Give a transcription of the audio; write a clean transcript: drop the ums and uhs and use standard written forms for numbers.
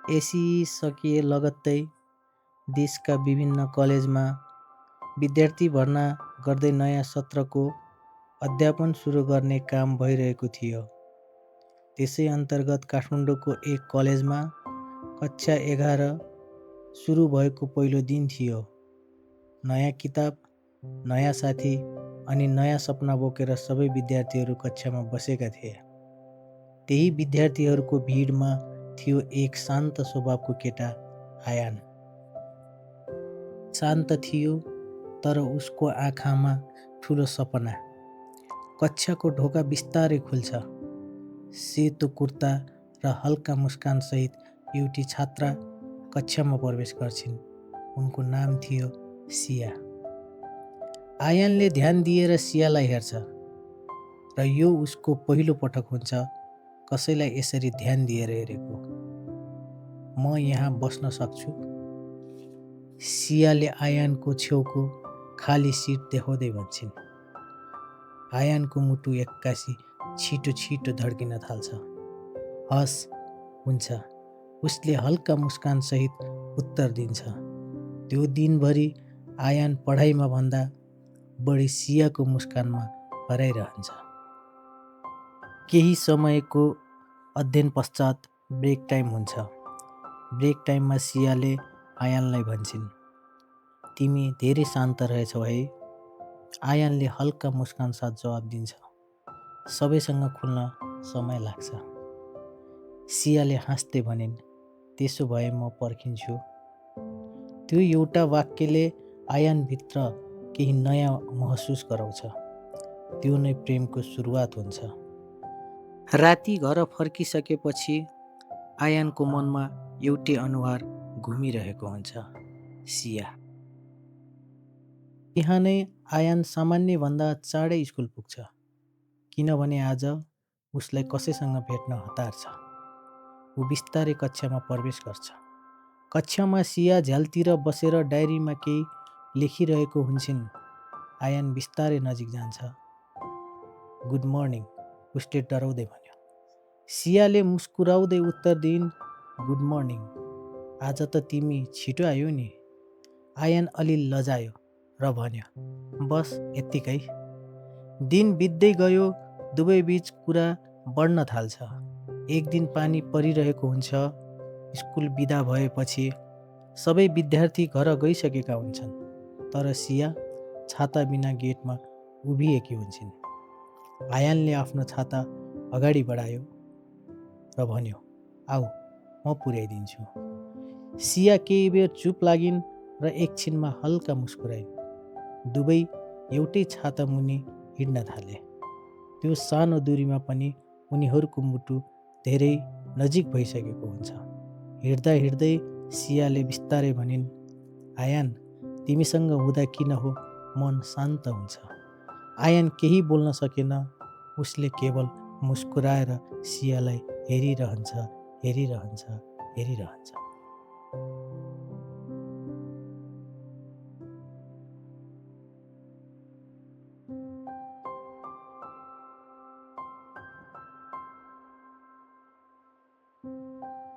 सकिए लगत्तै देशका विभिन्न कलेजमा विद्यार्थी भर्ना गर्दै नयाँ सत्रको अध्यापन सुरु गर्ने काम भइरहेको थियो। त्यसै अन्तर्गत काठमाडौँको एक कलेजमा कक्षा 11 सुरु भएको पहिलो दिन थियो। नयाँ किताब, नयाँ साथी अनि नयाँ सपना बोकेर सबै विद्यार्थीहरू कक्षामा बसेका थिए। त्यही विद्यार्थीहरूको भिडमा थियो एक शान्त स्वभावको केटा, आयान। शान्त थियो तर उसको आँखामा ठुलो सपना। कक्षाको ढोका बिस्तारै खुल्छ। सेतो कुर्ता र हल्का मुस्कानसहित एउटी छात्रा कक्षामा प्रवेश गर्छिन्। उनको नाम थियो सिया। आयानले ध्यान दिएर सियालाई हेर्छ र यो उसको पहिलो पटक हुन्छ कसैलाई यसरी ध्यान दिएर हेरेको। म यहाँ बस्न सक्छु? सियाले आयानको छेउको खाली सिट देखाउँदै भन्छिन्। आयानको मुटु एक्कासी छिटो छिटो धड्किन थाल्छ। हस्, हुन्छ, उसले हल्का मुस्कानसहित उत्तर दिन्छ। त्यो दिनभरि आयान पढाइमा भन्दा बढी सियाको मुस्कानमा हराइरहन्छ। केही समयको अध्ययन पश्चात ब्रेक टाइम हुन्छ। ब्रेक टाइममा सियाले आयानलाई भन्छिन्, तिमी धेरै शान्त रहेछौ है? आयानले हल्का मुस्कान साथ जवाब दिन्छ, सबैसँग खुल्न समय लाग्छ। सियाले हाँस्दै भनिन्, त्यसो भए म पर्खिन्छु। त्यो एउटा वाक्यले आयानभित्र केही नयाँ महसुस गराउँछ। त्यो नै प्रेमको सुरुवात हुन्छ। राति घर फर्किसकेपछि आयानको मनमा एउटै अनुहार घुमिरहेको हुन्छ, सिया। बिहानै आयान सामान्यभन्दा चाँडै स्कुल पुग्छ, किनभने आज उसलाई कसैसँग भेट्न हतार छ। ऊ बिस्तारै कक्षामा प्रवेश गर्छ। कक्षामा सिया झ्यालतिर बसेर डायरीमा केही लेखिरहेको हुन्छन्। आयान बिस्तारै नजिक जान्छ। गुड मर्निङ, उसले डराउँदै भन्यो। सियाले मुस्कुराउँदै उत्तर दिइन्, गुड मर्निङ। आज त तिमी छिटो आयौ नि। आयान अलि लजायो र भन्यो, बस यत्तिकै। दिन बित्दै गयो, दुवै बीच कुरा बढ्न थाल्छ। एक दिन पानी परिरहेको हुन्छ। स्कुल बिदा भएपछि सबै विद्यार्थी घर गइसकेका हुन्छन्, तर सिया छाता बिना गेटमा उभिएकी हुन्छन्। आयानले आफ्नो छाता अगाडि बढायो र भन्यो, आऊ, म पुर्याइदिन्छु। सिया केही बेर चुप लागिन् र एकछिनमा हल्का मुस्कुराइन्। दुवै एउटै छाता मुनि हिँड्न थाले। त्यो सानो दूरीमा पनि उनीहरूको मुटु धेरै नजिक भइसकेको हुन्छ। हिँड्दा हिँड्दै सियाले बिस्तारै भनिन्, आयान, तिमीसँग हुँदा किन हो मन शान्त हुन्छ। आयान केही बोल्न सकेन। उसले केवल मुस्कुराएर सियालाई हेरिरहन्छ।